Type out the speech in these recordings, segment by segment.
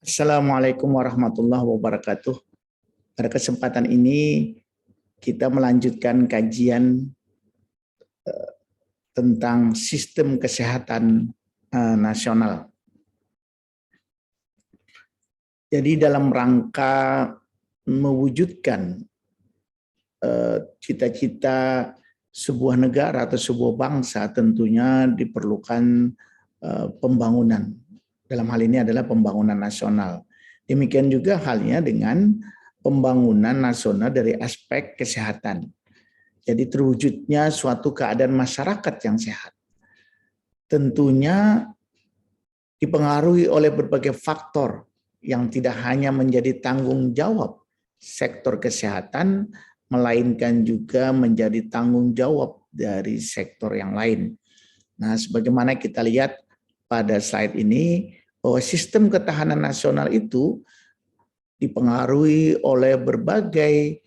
Assalamualaikum warahmatullahi wabarakatuh. Pada kesempatan ini kita melanjutkan kajian tentang sistem kesehatan nasional. Jadi dalam rangka mewujudkan cita-cita sebuah negara atau sebuah bangsa tentunya diperlukan pembangunan. Dalam hal ini adalah pembangunan nasional. Demikian juga halnya dengan pembangunan nasional dari aspek kesehatan. Jadi terwujudnya suatu keadaan masyarakat yang sehat. Tentunya dipengaruhi oleh berbagai faktor yang tidak hanya menjadi tanggung jawab sektor kesehatan, melainkan juga menjadi tanggung jawab dari sektor yang lain. Nah, sebagaimana kita lihat pada slide ini, bahwa sistem ketahanan nasional itu dipengaruhi oleh berbagai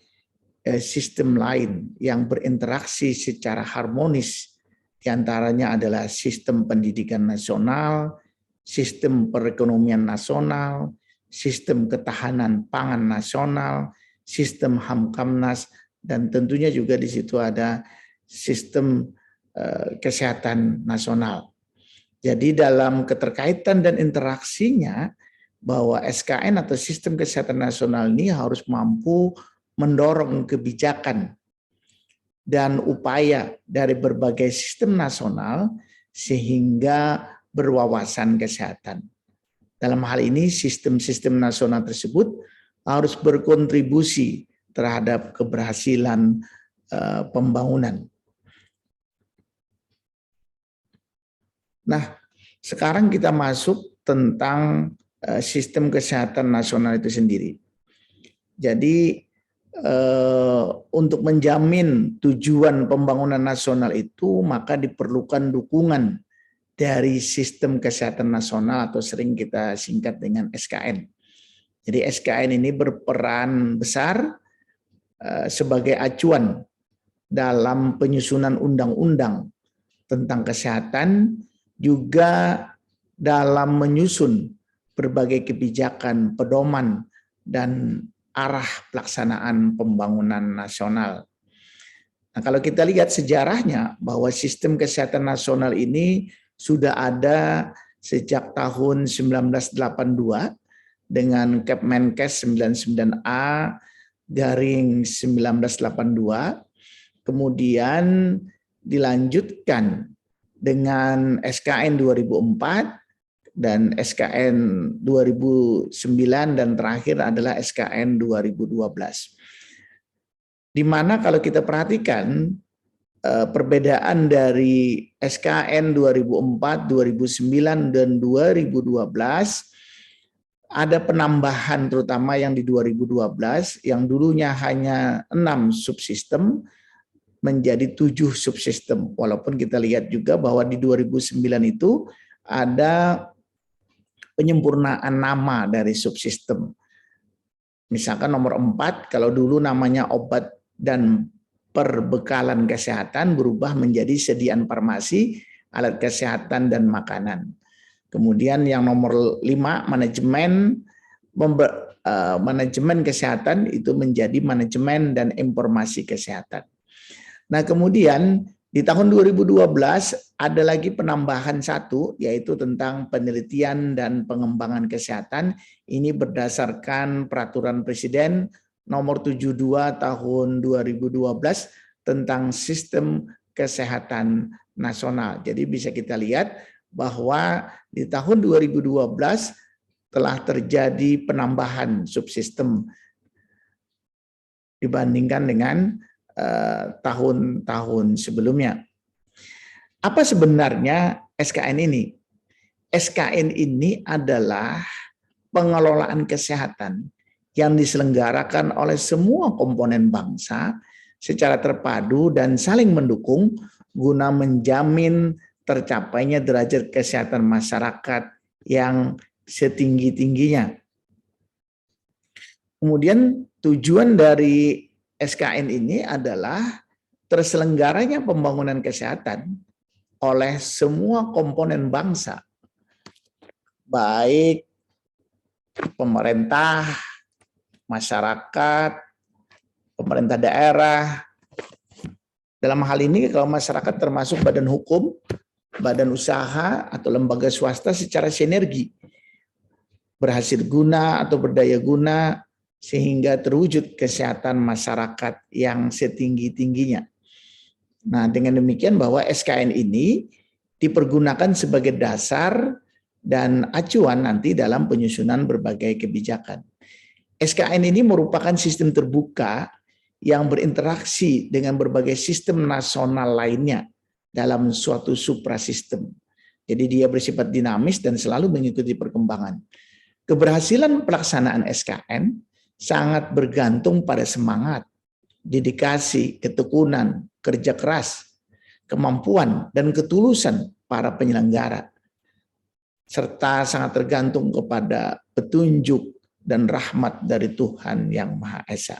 sistem lain yang berinteraksi secara harmonis. Di antaranya adalah sistem pendidikan nasional, sistem perekonomian nasional, sistem ketahanan pangan nasional, sistem Hamkamnas, dan tentunya juga di situ ada sistem kesehatan nasional. Jadi dalam keterkaitan dan interaksinya bahwa SKN atau sistem kesehatan nasional ini harus mampu mendorong kebijakan dan upaya dari berbagai sistem nasional sehingga berwawasan kesehatan. Dalam hal ini sistem-sistem nasional tersebut harus berkontribusi terhadap keberhasilan pembangunan. Nah, sekarang kita masuk tentang sistem kesehatan nasional itu sendiri. Jadi untuk menjamin tujuan pembangunan nasional itu maka diperlukan dukungan dari sistem kesehatan nasional atau sering kita singkat dengan SKN. Jadi SKN ini berperan besar sebagai acuan dalam penyusunan undang-undang tentang kesehatan, juga dalam menyusun berbagai kebijakan, pedoman, dan arah pelaksanaan pembangunan nasional. Nah, kalau kita lihat sejarahnya bahwa sistem kesehatan nasional ini sudah ada sejak tahun 1982 dengan Kepmenkes 99A garing 1982, kemudian dilanjutkan dengan SKN 2004 dan SKN 2009 dan terakhir adalah SKN 2012. Di mana kalau kita perhatikan perbedaan dari SKN 2004, 2009 dan 2012 ada penambahan terutama yang di 2012 yang dulunya hanya 6 subsistem menjadi 7 subsistem. Walaupun kita lihat juga bahwa di 2009 itu ada penyempurnaan nama dari subsistem. Misalkan nomor 4, kalau dulu namanya obat dan perbekalan kesehatan berubah menjadi sediaan farmasi, alat kesehatan, dan makanan. Kemudian yang nomor 5, manajemen kesehatan itu menjadi manajemen dan informasi kesehatan. Nah, kemudian di tahun 2012 ada lagi penambahan satu, yaitu tentang penelitian dan pengembangan kesehatan. Ini berdasarkan peraturan Presiden nomor 72 tahun 2012 tentang sistem kesehatan nasional. Jadi bisa kita lihat bahwa di tahun 2012 telah terjadi penambahan subsistem dibandingkan dengan tahun-tahun sebelumnya. Apa sebenarnya SKN ini? SKN ini adalah pengelolaan kesehatan yang diselenggarakan oleh semua komponen bangsa secara terpadu dan saling mendukung guna menjamin tercapainya derajat kesehatan masyarakat yang setinggi-tingginya. Kemudian tujuan dari SKN ini adalah terselenggaranya pembangunan kesehatan oleh semua komponen bangsa, baik pemerintah, masyarakat, pemerintah daerah. Dalam hal ini kalau masyarakat termasuk badan hukum, badan usaha, atau lembaga swasta secara sinergi, berhasil guna atau berdaya guna sehingga terwujud kesehatan masyarakat yang setinggi-tingginya. Nah, dengan demikian bahwa SKN ini dipergunakan sebagai dasar dan acuan nanti dalam penyusunan berbagai kebijakan. SKN ini merupakan sistem terbuka yang berinteraksi dengan berbagai sistem nasional lainnya dalam suatu suprasistem. Jadi dia bersifat dinamis dan selalu mengikuti perkembangan. Keberhasilan pelaksanaan SKN sangat bergantung pada semangat, dedikasi, ketekunan, kerja keras, kemampuan, dan ketulusan para penyelenggara, serta sangat tergantung kepada petunjuk dan rahmat dari Tuhan Yang Maha Esa.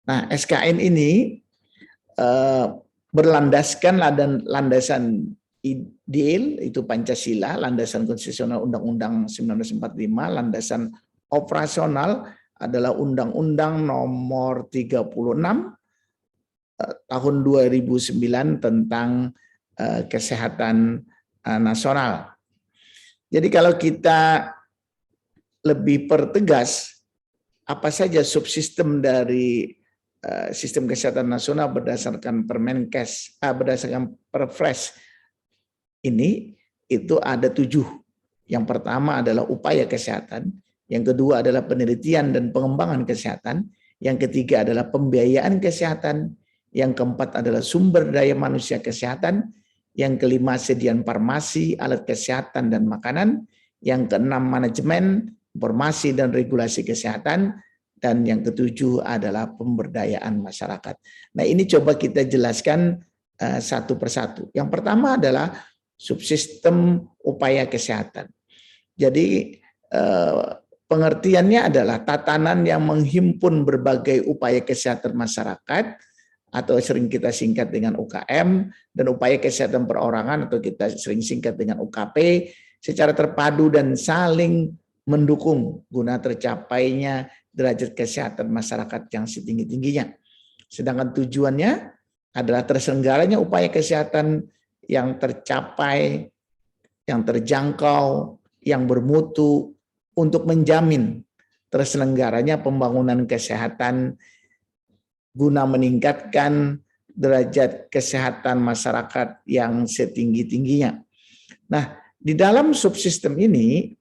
Nah, SKN ini berlandaskan landasan ideal, itu Pancasila, landasan konstitusional Undang-Undang 1945, landasan operasional adalah Undang-Undang nomor 36 tahun 2009 tentang kesehatan nasional. Jadi kalau kita lebih pertegas, apa saja subsistem dari sistem kesehatan nasional berdasarkan Permenkes, berdasarkan Perpres ini, itu ada 7. Yang pertama adalah upaya kesehatan, yang kedua adalah penelitian dan pengembangan kesehatan, yang ketiga adalah pembiayaan kesehatan, yang keempat adalah sumber daya manusia kesehatan, yang kelima sediaan farmasi, alat kesehatan dan makanan, yang keenam manajemen, informasi dan regulasi kesehatan, dan yang ketujuh adalah pemberdayaan masyarakat. Nah, ini coba kita jelaskan satu persatu. Yang pertama adalah subsistem upaya kesehatan. Jadi pengertiannya adalah tatanan yang menghimpun berbagai upaya kesehatan masyarakat, atau sering kita singkat dengan UKM, dan upaya kesehatan perorangan atau kita sering singkat dengan UKP, secara terpadu dan saling mendukung guna tercapainya derajat kesehatan masyarakat yang setinggi-tingginya. Sedangkan tujuannya adalah terselenggaranya upaya kesehatan yang tercapai, yang terjangkau, yang bermutu untuk menjamin terselenggaranya pembangunan kesehatan guna meningkatkan derajat kesehatan masyarakat yang setinggi-tingginya. Nah, di dalam subsistem ini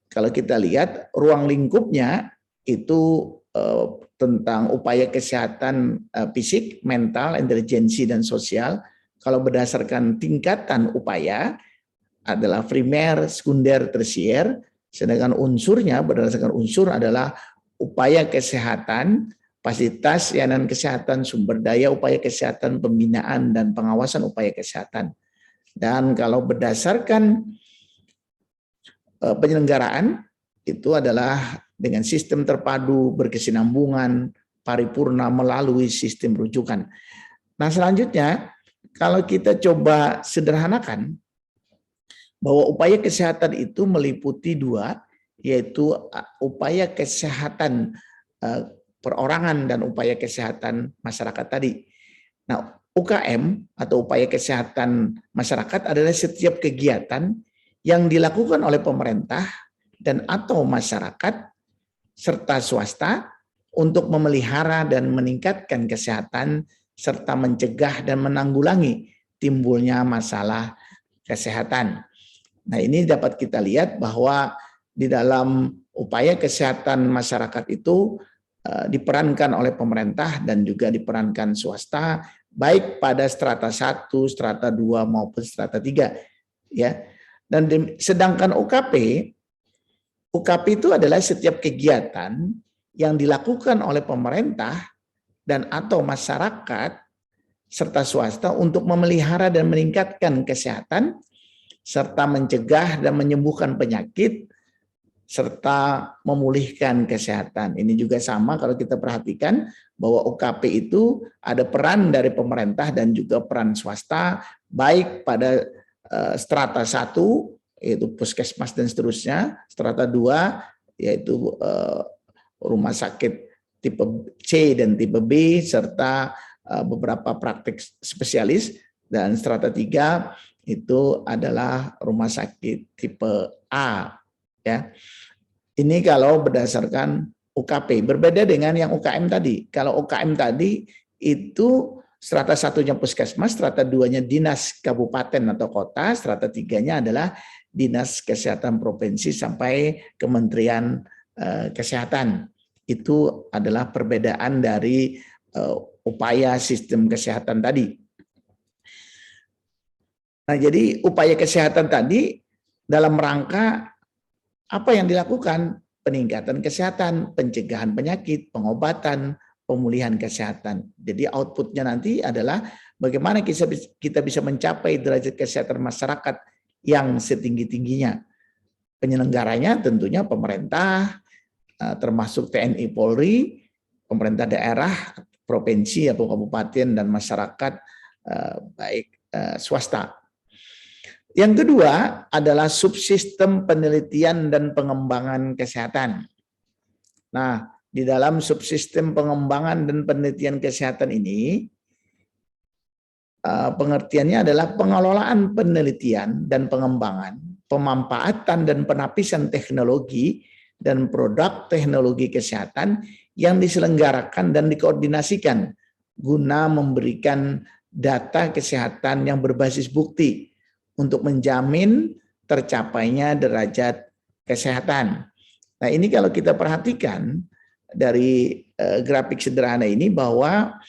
kalau kita lihat ruang lingkupnya itu tentang upaya kesehatan fisik, mental, intelijensi, dan sosial. Kalau berdasarkan tingkatan upaya adalah primer, sekunder, tersier, sedangkan unsurnya berdasarkan unsur adalah upaya kesehatan, fasilitas layanan kesehatan, sumber daya upaya kesehatan, pembinaan dan pengawasan upaya kesehatan. Dan kalau berdasarkan penyelenggaraan itu adalah dengan sistem terpadu, berkesinambungan, paripurna melalui sistem rujukan. Nah, selanjutnya kalau kita coba sederhanakan bahwa upaya kesehatan itu meliputi 2, yaitu upaya kesehatan perorangan dan upaya kesehatan masyarakat tadi. Nah, UKM atau upaya kesehatan masyarakat adalah setiap kegiatan yang dilakukan oleh pemerintah dan atau masyarakat serta swasta untuk memelihara dan meningkatkan kesehatan serta mencegah dan menanggulangi timbulnya masalah kesehatan. Nah, ini dapat kita lihat bahwa di dalam upaya kesehatan masyarakat itu diperankan oleh pemerintah dan juga diperankan swasta, baik pada strata 1, strata 2 maupun strata 3, ya. Dan sedangkan UKP itu adalah setiap kegiatan yang dilakukan oleh pemerintah dan atau masyarakat serta swasta untuk memelihara dan meningkatkan kesehatan serta mencegah dan menyembuhkan penyakit serta memulihkan kesehatan. Ini juga sama kalau kita perhatikan bahwa UKP itu ada peran dari pemerintah dan juga peran swasta, baik pada strata 1 yaitu puskesmas dan seterusnya. Strata 2 yaitu rumah sakit tipe C dan tipe B serta beberapa praktik spesialis, dan strata 3 itu adalah rumah sakit tipe A ya. Ini kalau berdasarkan UKP, berbeda dengan yang UKM tadi. Kalau UKM tadi itu strata 1-nya puskesmas, strata 2-nya dinas kabupaten atau kota, strata 3-nya adalah dinas kesehatan provinsi sampai Kementerian Kesehatan. Itu adalah perbedaan dari upaya sistem kesehatan tadi. Nah, jadi upaya kesehatan tadi dalam rangka apa yang dilakukan? Peningkatan kesehatan, pencegahan penyakit, pengobatan, pemulihan kesehatan. Jadi outputnya nanti adalah bagaimana kita bisa mencapai derajat kesehatan masyarakat yang setinggi-tingginya. Penyelenggaranya tentunya pemerintah, termasuk TNI Polri, pemerintah daerah, provinsi atau kabupaten, dan masyarakat baik swasta. Yang kedua adalah subsistem penelitian dan pengembangan kesehatan. Nah, di dalam subsistem pengembangan dan penelitian kesehatan ini, pengertiannya adalah pengelolaan penelitian dan pengembangan, pemanfaatan dan penapisan teknologi dan produk teknologi kesehatan yang diselenggarakan dan dikoordinasikan guna memberikan data kesehatan yang berbasis bukti untuk menjamin tercapainya derajat kesehatan. Nah, ini kalau kita perhatikan dari grafik sederhana ini bahwa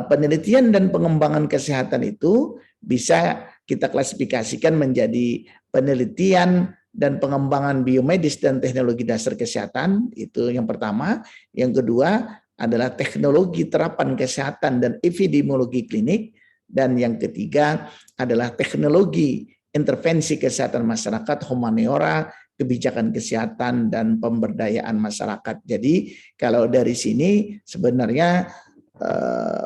penelitian dan pengembangan kesehatan itu bisa kita klasifikasikan menjadi penelitian dan pengembangan biomedis dan teknologi dasar kesehatan, itu yang pertama. Yang kedua adalah teknologi terapan kesehatan dan epidemiologi klinik. Dan yang ketiga adalah teknologi intervensi kesehatan masyarakat, humaniora, kebijakan kesehatan, dan pemberdayaan masyarakat. Jadi kalau dari sini sebenarnya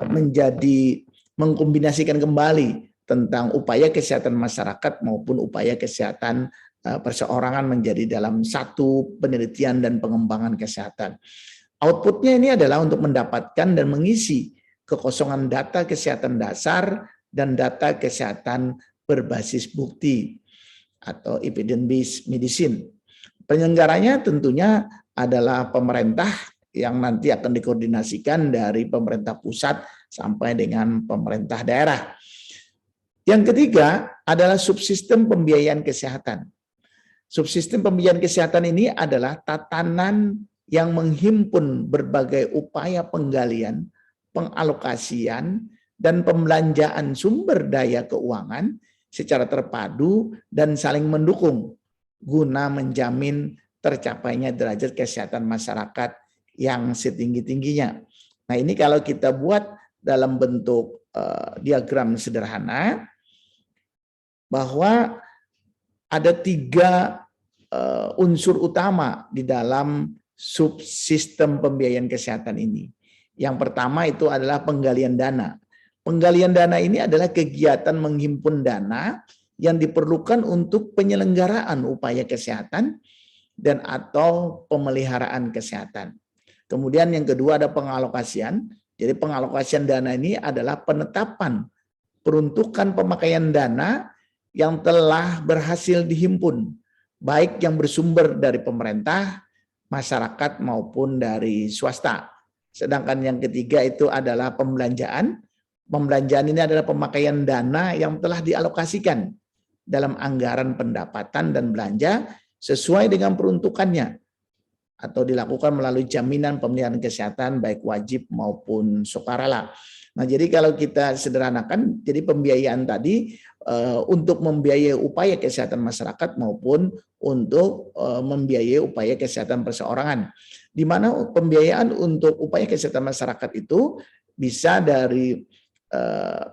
menjadi mengkombinasikan kembali tentang upaya kesehatan masyarakat maupun upaya kesehatan perseorangan menjadi dalam satu penelitian dan pengembangan kesehatan. Outputnya ini adalah untuk mendapatkan dan mengisi kekosongan data kesehatan dasar dan data kesehatan berbasis bukti atau evidence-based medicine. Penyelenggaranya tentunya adalah pemerintah yang nanti akan dikoordinasikan dari pemerintah pusat sampai dengan pemerintah daerah. Yang ketiga adalah subsistem pembiayaan kesehatan. Subsistem pembiayaan kesehatan ini adalah tatanan yang menghimpun berbagai upaya penggalian, pengalokasian, dan pembelanjaan sumber daya keuangan secara terpadu dan saling mendukung guna menjamin tercapainya derajat kesehatan masyarakat yang setinggi-tingginya. Nah, ini kalau kita buat dalam bentuk diagram sederhana, bahwa ada 3 unsur utama di dalam subsistem pembiayaan kesehatan ini. Yang pertama itu adalah penggalian dana. Penggalian dana ini adalah kegiatan menghimpun dana yang diperlukan untuk penyelenggaraan upaya kesehatan dan atau pemeliharaan kesehatan. Kemudian yang kedua ada pengalokasian. Jadi pengalokasian dana ini adalah penetapan peruntukan pemakaian dana yang telah berhasil dihimpun, baik yang bersumber dari pemerintah, masyarakat maupun dari swasta. Sedangkan yang ketiga itu adalah pembelanjaan. Pembelanjaan ini adalah pemakaian dana yang telah dialokasikan dalam anggaran pendapatan dan belanja sesuai dengan peruntukannya atau dilakukan melalui jaminan pemeliharaan kesehatan baik wajib maupun sukarela. Nah, jadi kalau kita sederhanakan, jadi pembiayaan tadi untuk membiayai upaya kesehatan masyarakat maupun untuk membiayai upaya kesehatan perseorangan. Di mana pembiayaan untuk upaya kesehatan masyarakat itu bisa dari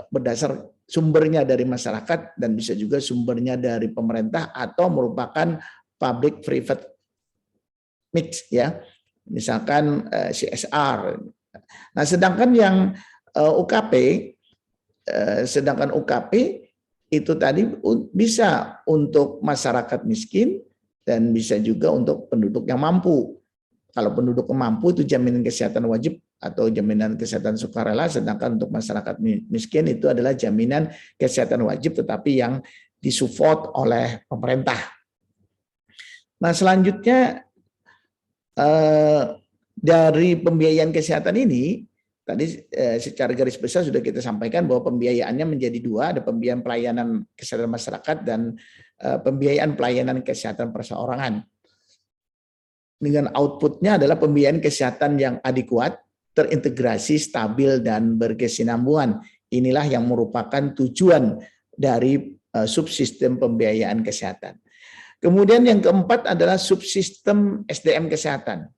berdasar sumbernya dari masyarakat dan bisa juga sumbernya dari pemerintah atau merupakan public private mix ya. Misalkan CSR. Nah, sedangkan yang UKP itu tadi bisa untuk masyarakat miskin dan bisa juga untuk penduduk yang mampu. Kalau penduduk yang mampu itu jaminan kesehatan wajib atau jaminan kesehatan sukarela, sedangkan untuk masyarakat miskin itu adalah jaminan kesehatan wajib tetapi yang disupport oleh pemerintah. Nah, selanjutnya dari pembiayaan kesehatan ini tadi secara garis besar sudah kita sampaikan bahwa pembiayaannya menjadi dua, ada pembiayaan pelayanan kesehatan masyarakat dan pembiayaan pelayanan kesehatan perseorangan. Dengan outputnya adalah pembiayaan kesehatan yang adekuat, terintegrasi, stabil, dan berkesinambungan. Inilah yang merupakan tujuan dari subsistem pembiayaan kesehatan. Kemudian yang keempat adalah subsistem SDM kesehatan.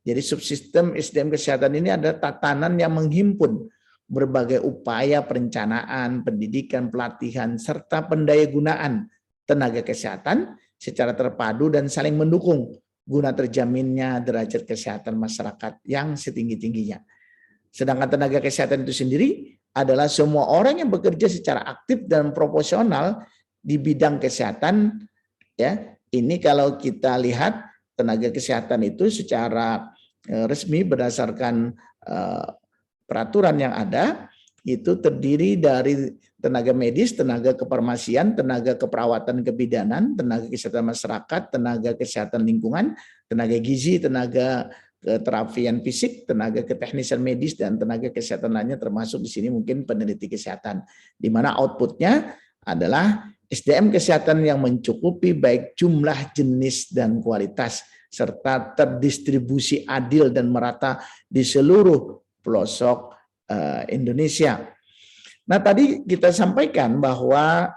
Jadi subsistem SDM kesehatan ini adalah tatanan yang menghimpun berbagai upaya perencanaan, pendidikan, pelatihan, serta pendayagunaan tenaga kesehatan secara terpadu dan saling mendukung guna terjaminnya derajat kesehatan masyarakat yang setinggi-tingginya. Sedangkan tenaga kesehatan itu sendiri adalah semua orang yang bekerja secara aktif dan proporsional di bidang kesehatan. Ya, ini kalau kita lihat tenaga kesehatan itu secara resmi berdasarkan peraturan yang ada itu terdiri dari tenaga medis, tenaga kefarmasian, tenaga keperawatan kebidanan, tenaga kesehatan masyarakat, tenaga kesehatan lingkungan, tenaga gizi, tenaga keterapian fisik, tenaga keteknisan medis, dan tenaga kesehatan lainnya termasuk di sini mungkin peneliti kesehatan. Di mana outputnya adalah SDM kesehatan yang mencukupi baik jumlah, jenis, dan kualitas, serta terdistribusi adil dan merata di seluruh pelosok Indonesia. Nah, tadi kita sampaikan bahwa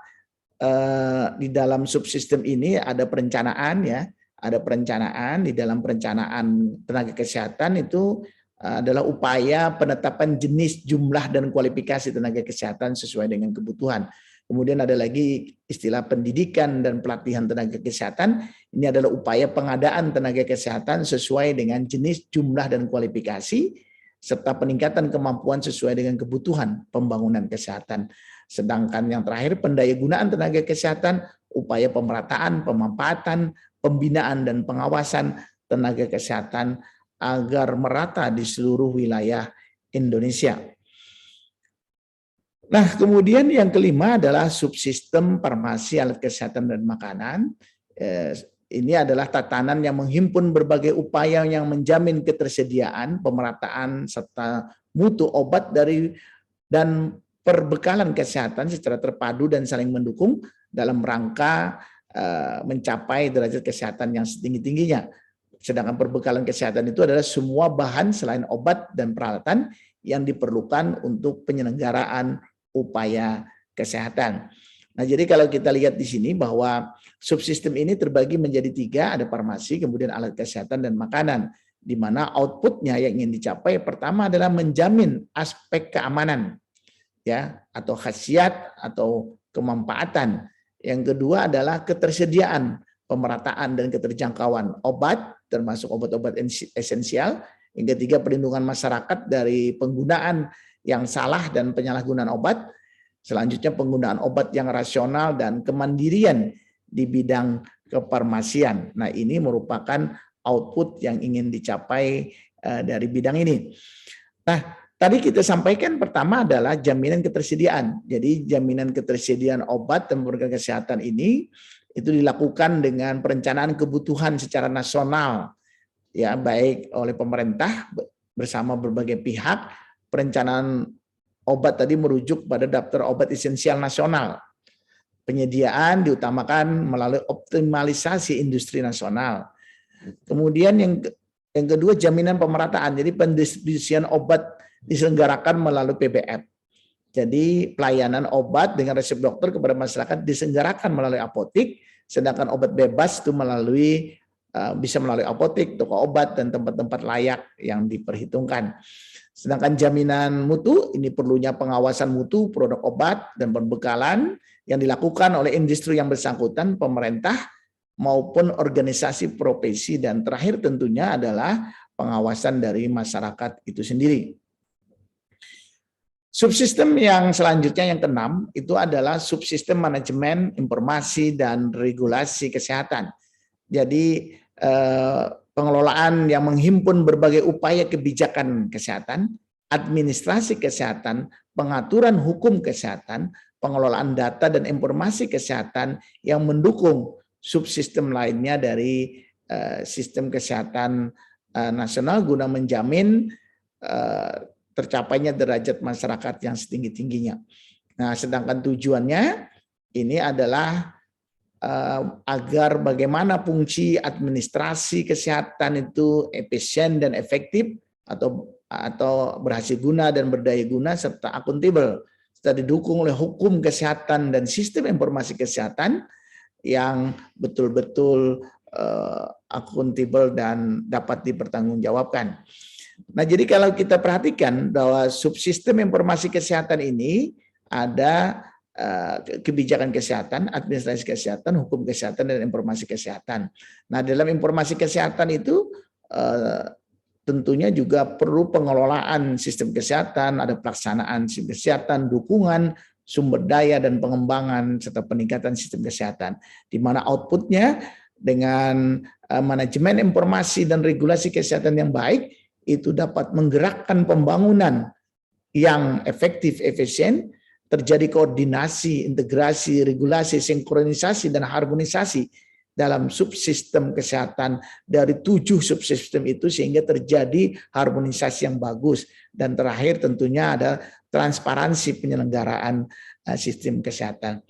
di dalam subsistem ini ada perencanaan, ya, ada perencanaan. Di dalam perencanaan tenaga kesehatan itu adalah upaya penetapan jenis, jumlah, dan kualifikasi tenaga kesehatan sesuai dengan kebutuhan. Kemudian ada lagi istilah pendidikan dan pelatihan tenaga kesehatan. Ini adalah upaya pengadaan tenaga kesehatan sesuai dengan jenis, jumlah, dan kualifikasi, serta peningkatan kemampuan sesuai dengan kebutuhan pembangunan kesehatan. Sedangkan yang terakhir, pendayagunaan tenaga kesehatan, upaya pemerataan, pemanfaatan, pembinaan, dan pengawasan tenaga kesehatan agar merata di seluruh wilayah Indonesia. Nah, kemudian yang kelima adalah subsistem farmasi, alat kesehatan, dan makanan. Ini adalah tatanan yang menghimpun berbagai upaya yang menjamin ketersediaan, pemerataan, serta mutu obat dan perbekalan kesehatan secara terpadu dan saling mendukung dalam rangka mencapai derajat kesehatan yang setinggi-tingginya. Sedangkan perbekalan kesehatan itu adalah semua bahan selain obat dan peralatan yang diperlukan untuk penyelenggaraan upaya kesehatan. Nah, jadi kalau kita lihat di sini bahwa subsistem ini terbagi menjadi tiga, ada farmasi, kemudian alat kesehatan, dan makanan, di mana outputnya yang ingin dicapai pertama adalah menjamin aspek keamanan, ya, atau khasiat atau kemanfaatan. Yang kedua adalah ketersediaan, pemerataan, dan keterjangkauan obat, termasuk obat-obat esensial. Yang ketiga, perlindungan masyarakat dari penggunaan yang salah dan penyalahgunaan obat. Selanjutnya, penggunaan obat yang rasional dan kemandirian di bidang kefarmasian. Nah, ini merupakan output yang ingin dicapai dari bidang ini. Nah, tadi kita sampaikan pertama adalah jaminan ketersediaan. Jadi jaminan ketersediaan obat dan program kesehatan ini itu dilakukan dengan perencanaan kebutuhan secara nasional, ya, baik oleh pemerintah bersama berbagai pihak. Perencanaan obat tadi merujuk pada daftar obat esensial nasional. Penyediaan diutamakan melalui optimalisasi industri nasional. Kemudian yang kedua, jaminan pemerataan. Jadi pendistribusian obat diselenggarakan melalui PBM. Jadi pelayanan obat dengan resep dokter kepada masyarakat diselenggarakan melalui apotik, sedangkan obat bebas itu bisa melalui apotik, toko obat, dan tempat-tempat layak yang diperhitungkan. Sedangkan jaminan mutu, ini perlunya pengawasan mutu produk obat dan pembekalan yang dilakukan oleh industri yang bersangkutan, pemerintah, maupun organisasi profesi, dan terakhir tentunya adalah pengawasan dari masyarakat itu sendiri. Subsistem yang selanjutnya yang keenam itu adalah subsistem manajemen informasi dan regulasi kesehatan. Jadi pengelolaan yang menghimpun berbagai upaya kebijakan kesehatan, administrasi kesehatan, pengaturan hukum kesehatan, pengelolaan data dan informasi kesehatan yang mendukung subsistem lainnya dari sistem kesehatan nasional guna menjamin tercapainya derajat masyarakat yang setinggi-tingginya. Nah, sedangkan tujuannya ini adalah agar bagaimana fungsi administrasi kesehatan itu efisien dan efektif atau berhasil guna dan berdaya guna serta akuntabel, serta didukung oleh hukum kesehatan dan sistem informasi kesehatan yang betul-betul akuntabel dan dapat dipertanggungjawabkan. Nah, jadi kalau kita perhatikan bahwa subsistem informasi kesehatan ini ada kebijakan kesehatan, administrasi kesehatan, hukum kesehatan, dan informasi kesehatan. Nah, dalam informasi kesehatan itu tentunya juga perlu pengelolaan sistem kesehatan, ada pelaksanaan sistem kesehatan, dukungan sumber daya dan pengembangan serta peningkatan sistem kesehatan, di mana outputnya dengan manajemen informasi dan regulasi kesehatan yang baik itu dapat menggerakkan pembangunan yang efektif, efisien, terjadi koordinasi, integrasi, regulasi, sinkronisasi, dan harmonisasi dalam subsistem kesehatan dari 7 subsistem itu sehingga terjadi harmonisasi yang bagus. Dan terakhir tentunya ada transparansi penyelenggaraan sistem kesehatan.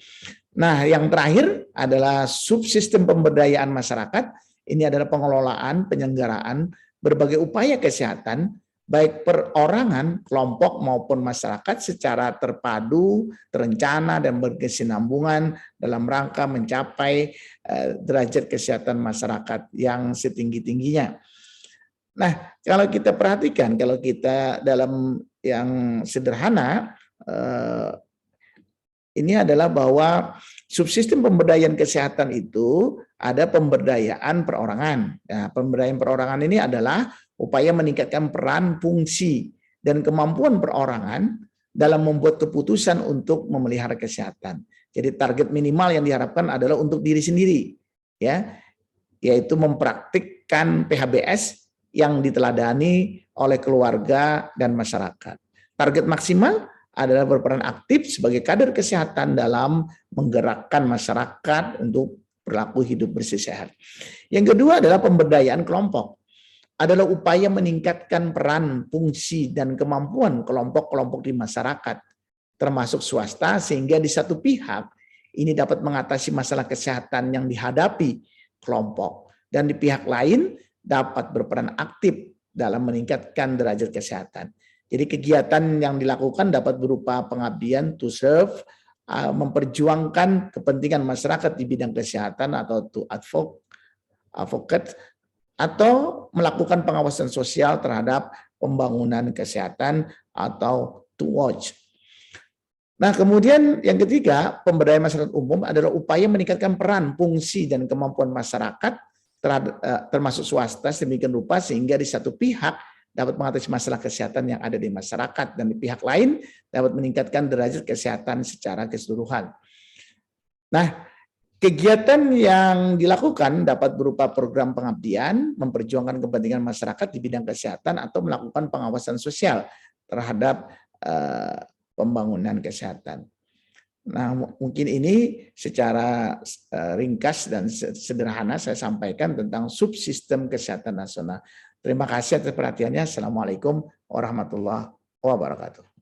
Nah, yang terakhir adalah subsistem pemberdayaan masyarakat. Ini adalah pengelolaan, penyelenggaraan berbagai upaya kesehatan baik perorangan, kelompok maupun masyarakat secara terpadu, terencana dan berkesinambungan dalam rangka mencapai derajat kesehatan masyarakat yang setinggi-tingginya. Nah, kalau kita perhatikan, kalau kita dalam yang sederhana, ini adalah bahwa subsistem pemberdayaan kesehatan itu ada pemberdayaan perorangan. Nah, pemberdayaan perorangan ini adalah upaya meningkatkan peran, fungsi, dan kemampuan perorangan dalam membuat keputusan untuk memelihara kesehatan. Jadi target minimal yang diharapkan adalah untuk diri sendiri, ya, yaitu mempraktikkan PHBS yang diteladani oleh keluarga dan masyarakat. Target maksimal adalah berperan aktif sebagai kader kesehatan dalam menggerakkan masyarakat untuk berlaku hidup bersih sehat. Yang kedua adalah pemberdayaan kelompok. Adalah upaya meningkatkan peran, fungsi, dan kemampuan kelompok-kelompok di masyarakat, termasuk swasta, sehingga di satu pihak ini dapat mengatasi masalah kesehatan yang dihadapi kelompok, dan di pihak lain dapat berperan aktif dalam meningkatkan derajat kesehatan. Jadi kegiatan yang dilakukan dapat berupa pengabdian to serve, memperjuangkan kepentingan masyarakat di bidang kesehatan atau to advocate, atau melakukan pengawasan sosial terhadap pembangunan kesehatan atau to watch. Nah, kemudian yang ketiga, pemberdayaan masyarakat umum adalah upaya meningkatkan peran, fungsi, dan kemampuan masyarakat termasuk swasta sedemikian rupa sehingga di satu pihak dapat mengatasi masalah kesehatan yang ada di masyarakat dan di pihak lain dapat meningkatkan derajat kesehatan secara keseluruhan. Nah, kegiatan yang dilakukan dapat berupa program pengabdian, memperjuangkan kepentingan masyarakat di bidang kesehatan, atau melakukan pengawasan sosial terhadap pembangunan kesehatan. Nah, mungkin ini secara ringkas dan sederhana saya sampaikan tentang subsistem kesehatan nasional. Terima kasih atas perhatiannya. Assalamualaikum warahmatullahi wabarakatuh.